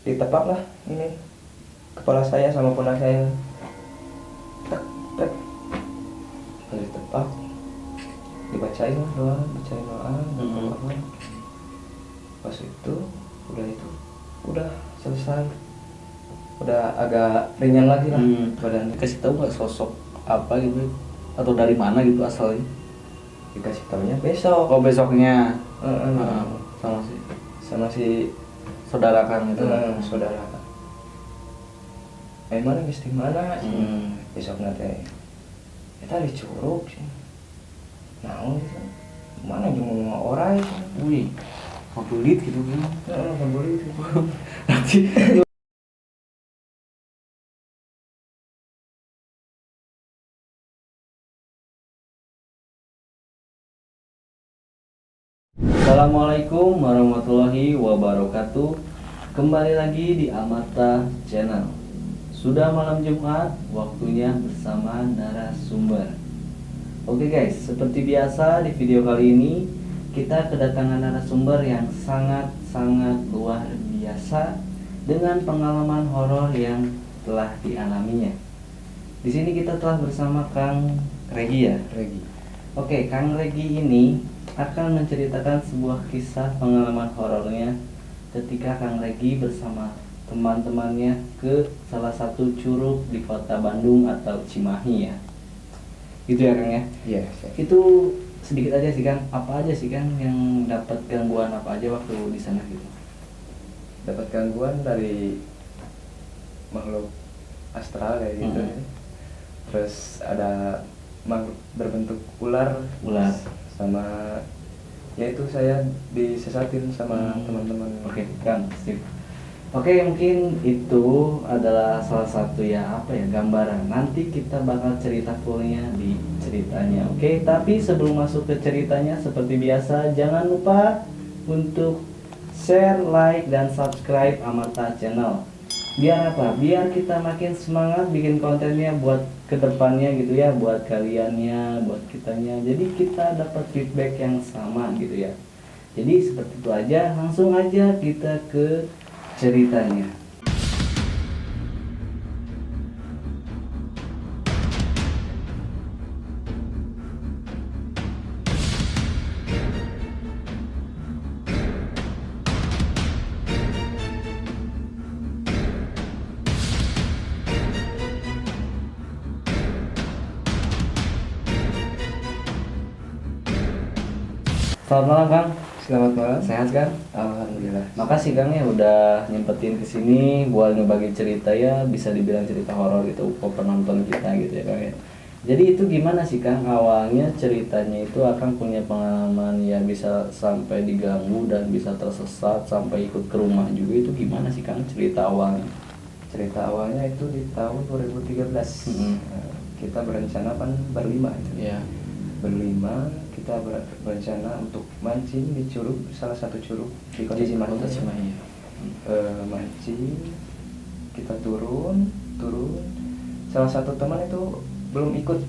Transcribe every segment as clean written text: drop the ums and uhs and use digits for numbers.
ditepak lah ini kepala saya sama pundak saya, tek tek, lalu ditepak, dibacain lah doa, bacain doa, apa. Pas itu udah selesai, udah agak ringan lagi lah badannya. Kasih tahu nggak sosok apa gitu atau dari mana gitu asalnya? Dikasih tahunya besok. Oh besoknya. Sama si Saudara kan gitu. saudara. Mana geus di mana sih? Besok nanti kita di Curug sih. Naon gitu. Mana jeung orang sih. Wih, favorit gitu kan. Boleh itu. Nanti Assalamualaikum warahmatullahi wabarakatuh. Kembali lagi di Amata Channel. Sudah malam Jumat, waktunya bersama narasumber. Oke guys, seperti biasa di video kali ini kita kedatangan narasumber yang sangat luar biasa dengan pengalaman horor yang telah dialaminya. Di sini kita telah bersama Kang Regi ya. Regi. Oke, Kang Regi ini akan menceritakan sebuah kisah pengalaman horornya ketika Kang Regi bersama teman-temannya ke salah satu curug di kota Bandung atau Cimahi ya. Gitu ya Kang ya? Iya. Itu sedikit aja sih Kang, apa aja sih Kang yang dapat gangguan apa aja waktu di sana gitu? Dapat gangguan dari makhluk astral kayak gitu. Terus ada makhluk berbentuk ular. Sama yaitu saya disesatin sama teman-teman. Oke, Kang, sip. Oke, mungkin itu adalah salah satu ya apa ya gambaran. Nanti kita bakal cerita fullnya di ceritanya. Oke, tapi sebelum masuk ke ceritanya seperti biasa jangan lupa untuk share, like, dan subscribe Amata Channel. Biar apa? Biar kita makin semangat bikin kontennya buat kedepannya gitu ya, buat kaliannya, buat kitanya. Jadi kita dapat feedback yang sama gitu ya. Jadi seperti itu aja, langsung aja kita ke ceritanya. Selamat malam Kang. Selamat malam. Sehat kan? Alhamdulillah. Makasih Kang ya udah nyempetin kesini buat ngebagi cerita ya, bisa dibilang cerita horor gitu ke penonton kita gitu ya Kang ya. Jadi itu gimana sih Kang awalnya ceritanya itu akan punya pengalaman ya bisa sampai diganggu dan bisa tersesat sampai ikut ke rumah juga, itu gimana sih Kang cerita awalnya? Cerita awalnya itu di tahun 2013. Kita berencana kan berlima itu. Ya. Berlima kita berencana untuk mancing di curug, salah satu curug di kota Cimahi. Mancing, kita turun. Salah satu teman itu belum ikut.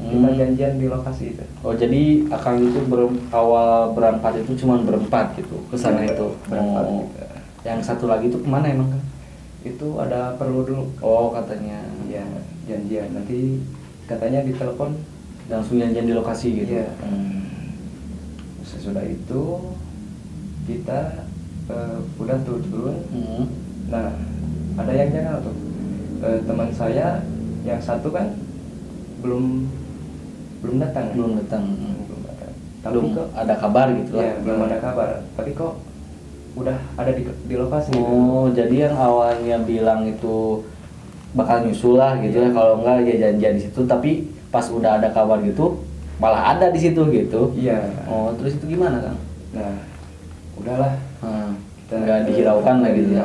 Kita janjian di lokasi itu. Oh jadi Akang itu awal berangkat itu cuma berempat gitu ke sana itu. Berempat. Yang satu lagi itu kemana emang Kang? Itu ada perlu dulu. Oh katanya. Ya janjian, nanti katanya ditelepon Langsung janjian di lokasi gitu. Iya. Sesudah itu kita udah turun. Nah ada yang jangan tuh, teman saya yang satu kan belum datang. Belum datang. Tapi Belum kok ada kabar gitu ya, lah. belum ada kabar. Tapi kok udah ada di lokasi. Oh jadi yang awalnya bilang itu bakal nyusul lah gitu ya, kalau enggak ya janjian di situ, tapi pas udah ada kabar gitu malah ada di situ gitu. Iya. Oh terus itu gimana Kang? Nah udahlah. Kita nggak dihiraukan lah gitu ya.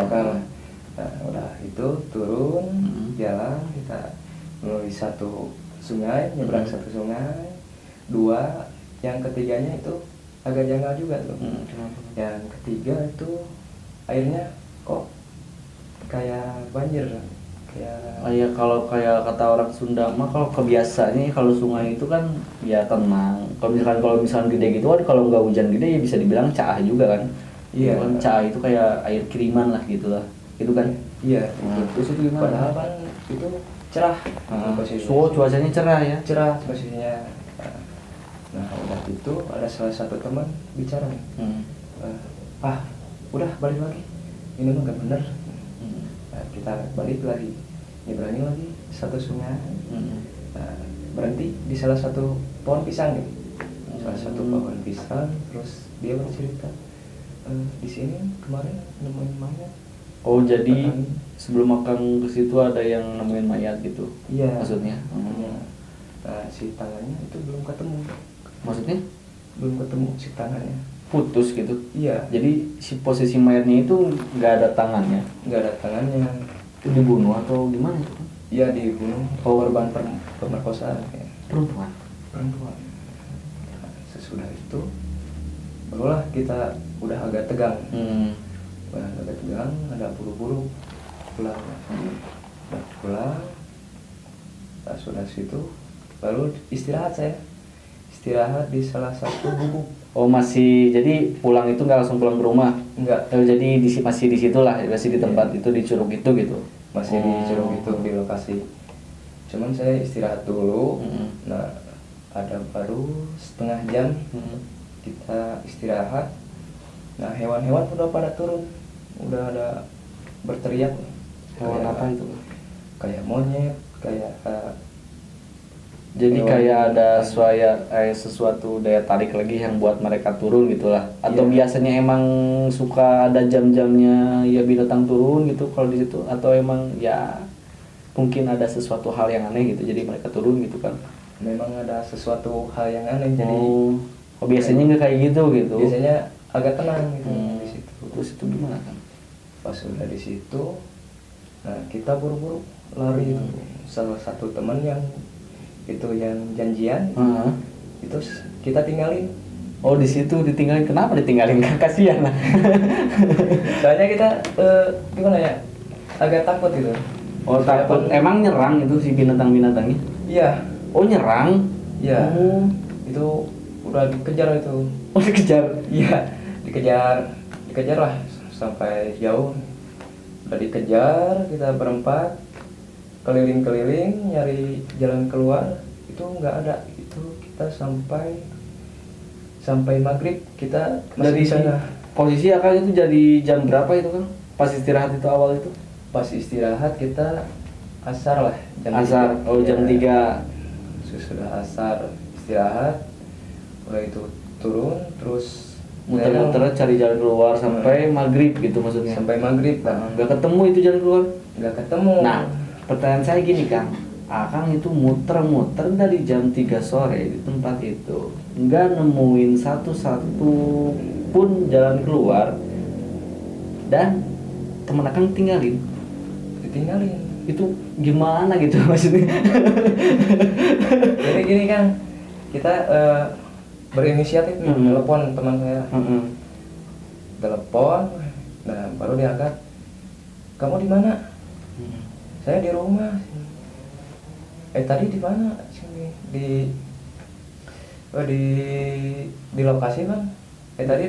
Nah, udah itu turun jalan, kita melalui satu sungai, nyebrang satu sungai. Dua, yang ketiganya itu agak janggal juga tuh. Yang ketiga itu airnya kok kayak banjir, kayak kalau kayak kata orang Sunda mah kalau kebiasaannya kalau sungai itu kan ya tenang. Kalau misalkan gede gitu kan, kalau nggak hujan gede ya bisa dibilang caah juga kan. Iya. Kan caah itu kayak air kiriman lah gitu lah. gitu kan? Iya. Terus itu gimana? Padahal kan itu cerah posisinya. So cuacanya cerah ya? Cerah posisinya. Nah udah itu ada salah satu teman bicara, udah balik lagi, ini mah gak bener. Nah, kita balik lagi, nyebrangin lagi satu sungai. Nah, berhenti di salah satu pohon pisang gitu. Salah satu pohon pisang, terus dia bercerita, di sini kemarin nemuin mayat. Oh jadi sebelum Akang ke situ ada yang nemuin mayat gitu? Iya. Maksudnya? Nah si tangannya itu belum ketemu. Maksudnya? Belum ketemu si tangannya. Putus gitu? Iya. Jadi si posisi mayatnya itu nggak ada tangannya? Nggak ada tangannya. Itu dibunuh atau gimana itu? Iya dibunuh. Korban pemerkosaan. Ya. Perempuan? Perempuan. Nah, sesudah itu barulah kita udah agak tegang. Udah agak tegang, ada buru-buru pulang. Udah pulang. Nah, sudah situ baru istirahat saya. Istirahat di salah satu gubuk. Oh masih, jadi pulang itu nggak langsung pulang ke rumah? Enggak. Jadi masih di situ lah, masih di tempat itu, di curug itu gitu? Masih di curug itu, di lokasi. Cuman saya istirahat dulu. Nah ada baru setengah jam kita istirahat. Nah hewan-hewan udah pada turun, udah ada berteriak. Hewan apa itu? Kayak monyet, kayak jadi hewan. kayak ada sesuatu daya tarik lagi yang buat mereka turun gitulah. Atau biasanya emang suka ada jam-jamnya ya binatang turun gitu kalau di situ, atau emang ya mungkin ada sesuatu hal yang aneh gitu jadi mereka turun gitu kan? Memang ada sesuatu hal yang aneh. Jadi biasanya nggak kayak gitu gitu. Biasanya agak tenang gitu di situ. Terus itu gimana kan? Pas udah di situ, nah kita buru-buru lari. Salah satu teman yang itu yang janjian, itu kita tinggalin. Oh di situ ditinggalin, kenapa ditinggalin? Kasihan lah. Soalnya kita gimana ya, agak takut gitu. Oh takut, emang nyerang itu si binatang-binatangnya? Iya. Oh nyerang? Iya. Itu udah dikejar itu. Oh dikejar? Iya, dikejar lah sampai jauh. Udah dikejar, kita berempat keliling-keliling nyari jalan keluar, itu nggak ada. Itu kita sampai maghrib kita masih dari di sana. Posisi Akang itu jadi jam berapa itu kan? Pas istirahat itu awal itu? Pas istirahat kita asar lah, jam asar. 3. Oh jam 3. Sudah asar istirahat, udah itu turun terus muter-muter cari jalan keluar sampai maghrib gitu maksudnya? Sampai maghrib lah. Nggak ketemu itu jalan keluar? Nggak ketemu. Nah pertanyaan saya gini Kang, Akang itu muter-muter dari jam 3 sore di tempat itu nggak nemuin satu-satu pun jalan keluar, dan teman Akang ditinggalin. Itu gimana gitu maksudnya? Jadi gini Kang, kita berinisiatif telepon teman saya. Telepon, nah baru diangkat. Kamu di mana? Saya di rumah. Tadi di mana? Sini di lokasi Bang. Tadi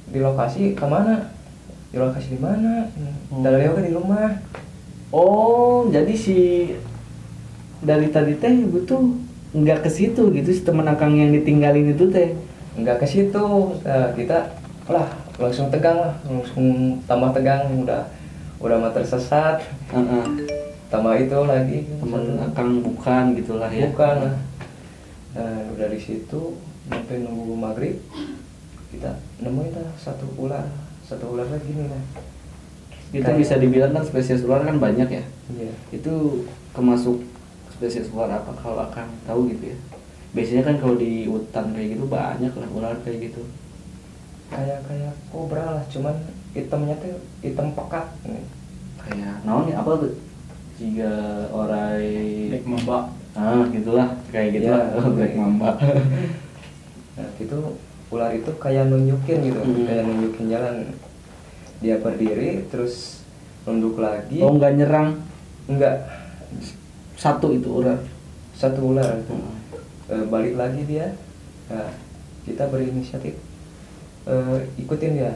di lokasi kemana? Di lokasi di mana? Dari Leo di rumah. Oh jadi si dari tadi teh butuh nggak ke situ gitu si teman Akang yang ditinggalin itu teh? Nggak ke situ. Kita langsung tegang lah, langsung tambah tegang, udah mah tersesat. Tambah itu lagi teman Akang bukan gitulah ya? Bukan lah. Nah udah di situ sampai nunggu maghrib, kita nemuin satu ular lagi nih lah. Itu bisa dibilang kan spesies ular kan banyak ya? Iya. Itu kemasuk spesies ular apa kalau Akang tahu gitu ya? Biasanya kan kalau di hutan kayak gitu banyak lah ular kayak gitu. Kayak kobra lah, cuman hitamnya tuh hitam pekat. Kayak naon ya apa tuh? Jika orai Black mamba. Gitulah kayak gitu lah. Black mamba. Nah itu ular itu kayak nunjukin gitu, kayak nunjukin jalan. Dia berdiri terus nunduk lagi. Oh nggak nyerang? Enggak. Satu ular itu. Balik lagi dia. Nah, kita berinisiatif ikutin dia.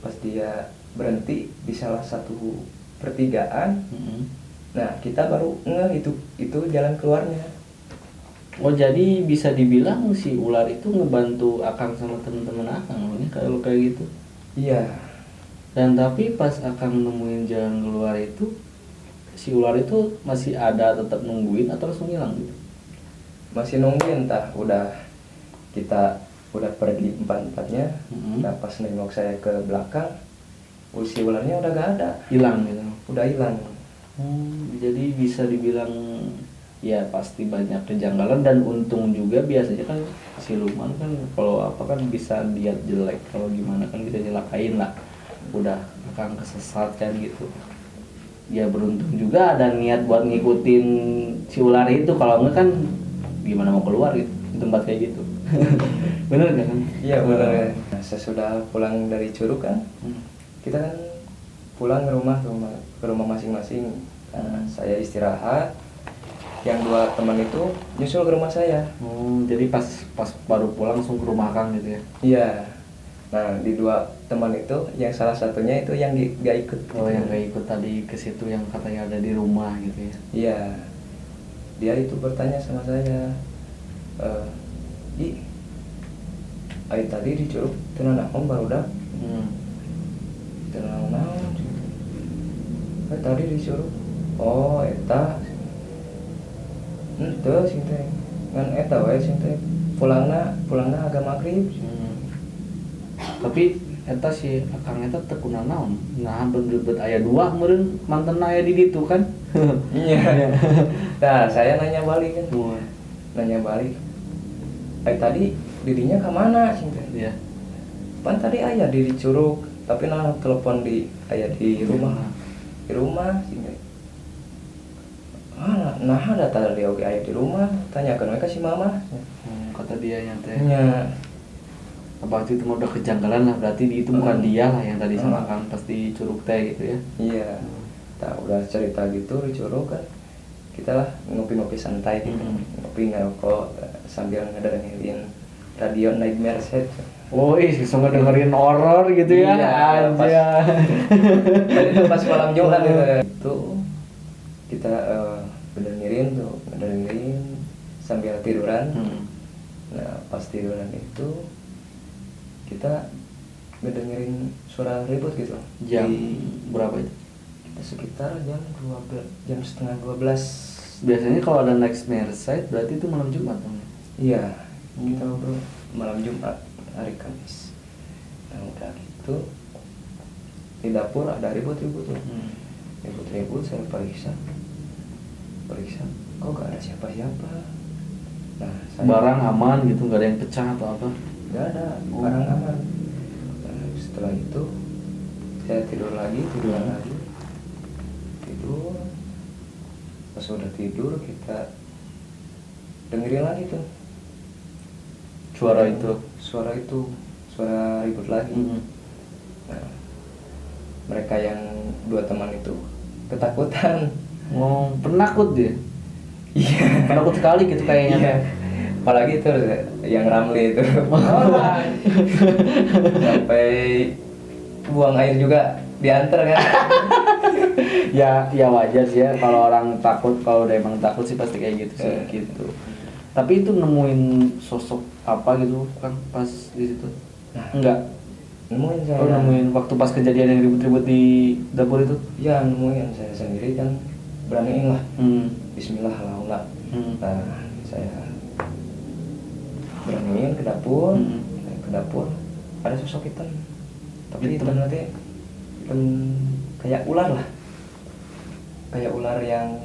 pas dia berhenti di salah satu pertigaan. Nah kita baru ngeh itu jalan keluarnya. Oh jadi bisa dibilang si ular itu ngebantu Akang sama temen-temen Akang ya, kalau kayak gitu. Iya. Dan tapi pas Akang nemuin jalan keluar itu, si ular itu masih ada tetap nungguin atau langsung hilang gitu? Masih nungguin, entah kita udah pergi empat-empatnya. Nah pas nengok saya ke belakang, si ularnya udah gak ada, Hilang gitu. udah hilang. Jadi bisa dibilang ya pasti banyak kejanggalan, dan untung juga biasanya kan siluman kan kalau apa kan bisa lihat jelek, kalau gimana kan bisa nyelakain lah, udah akan kesesat kan gitu. Ya beruntung juga ada niat buat ngikutin si ular itu, kalau enggak kan gimana mau keluar gitu di tempat kayak gitu. Bener gak kan? Iya benar. Nah, sesudah pulang dari Curug kan, kita kan pulang ke rumah masing-masing. Nah, saya istirahat, yang dua teman itu nyusul ke rumah saya. Jadi pas baru pulang langsung ke rumah Kang gitu ya? Iya. Nah di dua teman itu, yang salah satunya itu yang gak ikut. Oh yang gak ikut tadi ke situ, yang katanya ada di rumah gitu ya? Iya. Dia itu bertanya sama saya, Di, ayo tadi di Curug tenan naon barudak? Tenan naon? Tadi di Curug. Oh eta. Henteu sing teh. Ngan eta wae sing teh. Pulangna agak maghrib. Tapi eta si Akang eta teu kuna naon. Nah bener-bener aya dua meureun manten aya di ditu kan. Iya. Nah, saya nanya balik kan. Nanya balik. Tadi dirinya ke mana sih teh? Iya. Pan tadi aya di Curug, tapi nah telepon aya di rumah. Di rumah sih teh. Nah ada tadi oke aya di rumah, tanyakeun we ka si mama. Kata dia nya teh. Nya. Apa itu mah udah kejanggalan lah, berarti itu bukan dia lah yang tadi sama Kang pasti Curug teh gitu ya. Iya. Nah, udah cerita gitu di Curug kan. Kita lah ngopi-ngopi santai gitu. Ngopi ngerokok sambil ngedengerin radio Nightmare Set. Oh, langsung ngedengerin horor gitu ya. Iya, itu pas malam Jumat itu kita ngedengerin sambil tiduran. Nah, pas tiduran itu kita ngedengerin suara ribut gitu. Jam berapa itu? Kita sekitar jam setengah 12. Biasanya kalau ada Nightmare Site berarti itu malam Jumat dong. Iya, kita ngobrol malam Jumat, hari Kamis. Nah udah gitu di dapur ada ribut-ribut tuh. Ribut-ribut, saya periksa, kok gak ada siapa-siapa. Nah, barang aman gitu, nggak ada yang pecah atau apa? Gak ada, barang aman. Nah, setelah itu saya tidur lagi. Pas udah tidur kita dengerin lagi tuh suara ribut lagi. Nah, mereka yang dua teman itu ketakutan. Penakut dia. Iya. Penakut sekali gitu kayaknya. Iya. Apalagi itu yang Ramli itu. Sampai buang air juga diantar kan. ya wajar sih ya kalau orang takut, kalau udah emang takut sih pasti kayak gitu sih gitu. Tapi itu nemuin sosok apa gitu kan pas di situ? Enggak. Nemuin saya. Nemuin waktu pas kejadian yang ribut-ribut di dapur itu? Ya nemuin, saya sendiri kan beraniin lah. Bismillah alhamdulillah. Nah saya beraniin ke dapur. Ada sosok hitam. Tapi hitam nanti kayak ular lah. Kayak ular yang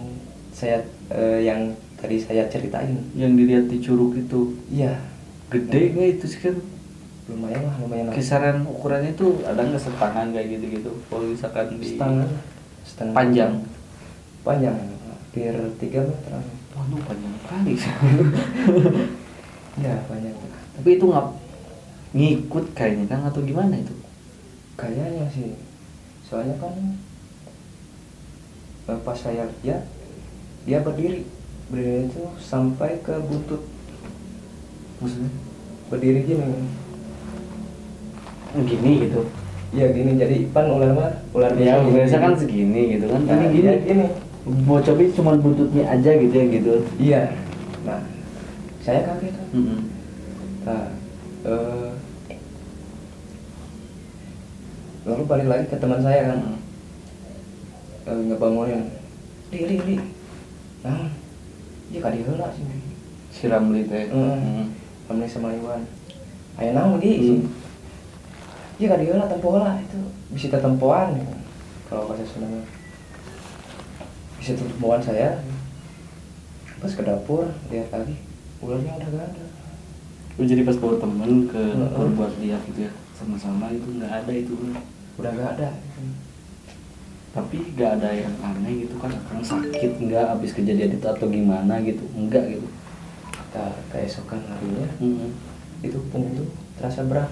tadi saya ceritain. Yang dilihat di Curug itu. Iya. Gede nggak itu sih kan? Lumayan lah. Kisaran ukurannya itu ada nggak setangan kayak gitu? Kalau misalkan di setengah panjang, hampir 3 meter. Waduh panjang kali sih. Ya panjang. Tapi itu nggak ngikut kayaknya kan atau gimana itu? Kayaknya sih. Soalnya kan pas saya lihat dia berdiri itu sampai ke butut. Maksudnya? Berdiri gini gitu. Iya gini, jadi kan ular mah ular Ya gini. biasa kan segini gitu kan. Nah, Ini gini. ya gini. Bocor ini cuma buntutnya aja gitu ya gitu. Iya. Nah, saya kaget kan. Mm-mm. Nah, lalu balik lagi ke teman saya kan, ngebangunin, li, nah, dia kadi heula sih, Si Ramli teh. Ramli sama Iwan, ayo naon di, dia kadi heula tempo lah itu, bisa tempoan, kalau bahasa Sunda, bisa tempoan saya, pas ke dapur lihat lagi, ularnya udah gak ada. Jadi pas bawa temen ke dapur buat lihat gitu ya, sama-sama itu nggak ada itu. Udah gak ada. Tapi gak ada yang aneh gitu kan, akang sakit nggak abis kejadian itu atau gimana gitu, enggak gitu. Kita keesokan harinya, itu punggung itu terasa berat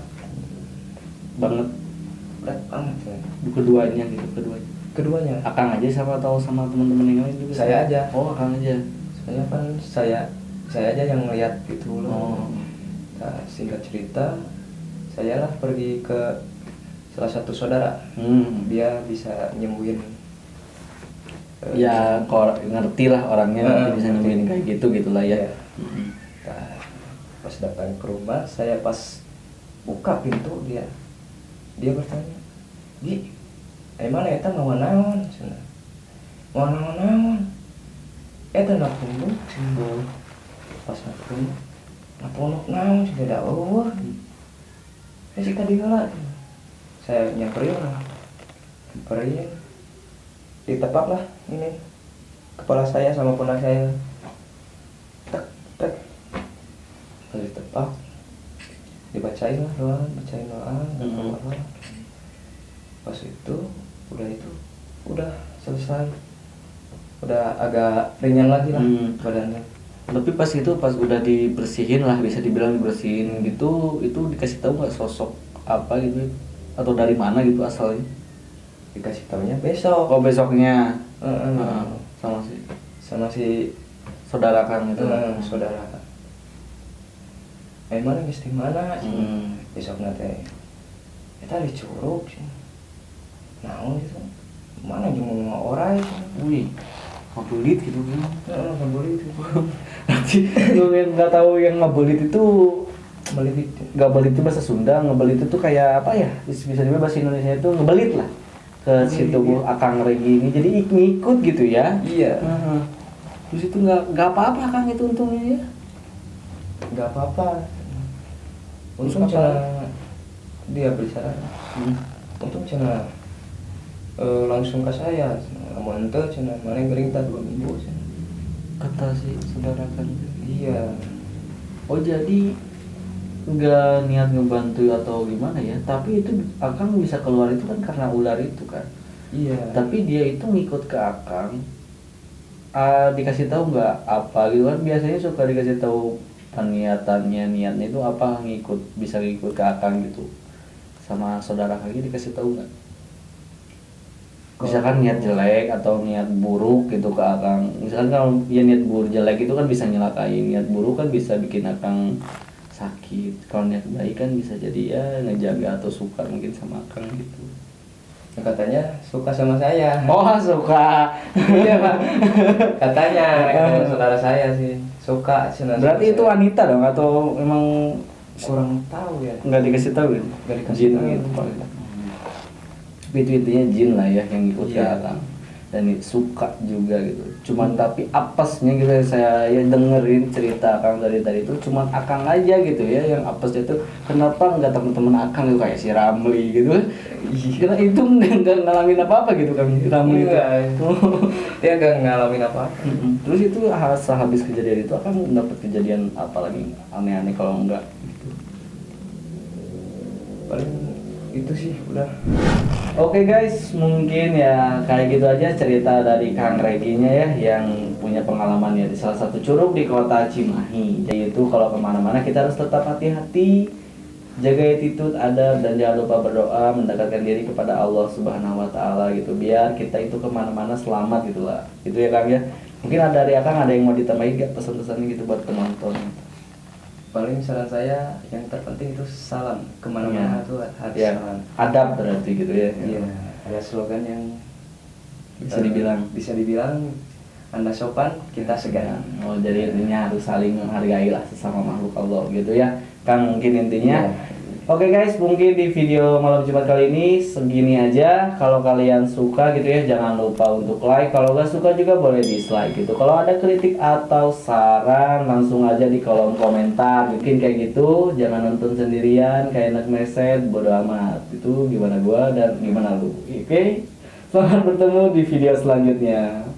Banget banget ya. keduanya gitu, Keduanya, akang aja sama atau sama teman-teman yang lain juga? saya aja. Oh, akang aja. Soalnya kan saya aja yang ngeliat gitu loh. Oh. Nah, singkat cerita, saya lah pergi ke salah satu saudara, dia bisa nyembuhin. Ya ngerti lah orangnya, nanti bisa ngerti. nemuin kayak gitu gitulah ya. Nah, pas datang ke rumah, saya pas buka pintu, dia bertanya, Gi, mana eta mau naon? Mau naon? Eta nak punduk, pas nak punduk, naon sih tidak eueuh. Sih tadi heula. Saya nyamperin, ditepak lah ini kepala saya sama pundak saya, tek, ditepak, dibacain doa, pas itu udah selesai, udah agak ringan lagi lah badannya. Tapi pas udah dibersihin lah, bisa dibilang dibersihin gitu, itu dikasih tahu nggak sosok apa gitu atau dari mana gitu asalnya? Dikasih tahunya besok. Oh, besoknya. Sama si saudara kang itu. Saudara. Mana geus di mana? Besok nanti. Eta di Curug sih. Naon gitu. Mana jeung orai sih. Wih. Ngebelit gitu kan. Ngebelit itu. Nanti lu yang nggak tahu yang ngebelit itu, ngebelit itu bahasa Sunda, ngebelit itu kayak apa ya? Bisa dibilang bahasa Indonesia itu ngebelit lah ke si tubuh Akang Regi ini, jadi ngikut gitu ya. Iya. Terus itu nggak apa-apa Kang itu untungnya ya? Nggak apa-apa. Untung cina dia berbicara. Untung cina langsung ke saya. Amun teu cina mana gering 2 minggu cina. Kata si saudara kan. Iya. Oh, jadi nggak niat ngebantu atau gimana ya, tapi itu Akang bisa keluar itu kan karena ular itu kan. Iya. Tapi dia itu ngikut ke Akang, dikasih tahu nggak apa gitu kan, biasanya suka dikasih tahu niatnya itu apa, bisa ngikut ke Akang gitu. Sama saudara lagi dikasih tahu nggak? Misalkan niat jelek atau niat buruk gitu ke Akang. Misalkan kalau ya niat buruk jelek itu kan bisa nyelakain, niat buruk kan bisa bikin Akang sakit. Kalau niat baik kan bisa jadi ya ngejaga atau suka mungkin sama Akang gitu. Katanya suka sama saya. Oh, suka. Iya Pak. Katanya saudara saya sih suka. Berarti itu wanita dong atau emang kurang tahu ya? Nggak dikasih tahu ya? Nggak dikasih Jin tahu. gitu. Itu intinya jin lah ya yang ikut ke Akang. Dan suka juga gitu. Cuman tapi apesnya gitu saya ya dengerin cerita Akang dari tadi itu cuman Akang aja gitu ya yang apesnya itu, kenapa nggak teman-teman Akang gitu kayak si Ramli gitu. Karena itu nggak ngalamin apa-apa gitu kan Ramli itu. Dia nggak ngalamin apa-apa. Terus itu habis kejadian itu Akang dapat kejadian apa lagi aneh-aneh kalau enggak gitu? Paling itu sih udah. Oke guys, mungkin ya kayak gitu aja cerita dari Kang Reginya ya, yang punya pengalaman ya di salah satu curug di kota Cimahi. Jadi itu kalau kemana-mana kita harus tetap hati-hati, jaga attitude, adab, dan jangan lupa berdoa mendekatkan diri kepada Allah Subhanahu Wa Taala gitu, biar kita itu kemana-mana selamat gitulah. Itu ya Kang ya. Mungkin ada dari Akang ada yang mau ditambahin gak pesan-pesannya gitu buat penonton? paling saran saya yang terpenting itu salam kemana-mana Iya. tuh harus Ya, salam. adab berarti gitu ya. Iya, ada slogan yang Bisa dibilang. bisa dibilang Anda sopan, kita segan. Oh, jadi intinya harus saling menghargai lah sesama makhluk Allah gitu ya. Kang mungkin intinya. Iya. Oke guys, mungkin di video malam Jumat kali ini segini aja. Kalau kalian suka gitu ya, jangan lupa untuk like. Kalau nggak suka juga boleh dislike gitu. Kalau ada kritik atau saran, langsung aja di kolom komentar. Mungkin kayak gitu, jangan nonton sendirian, kayak anak meset, bodo amat. Itu gimana gua dan gimana lu. Oke, selamat bertemu di video selanjutnya.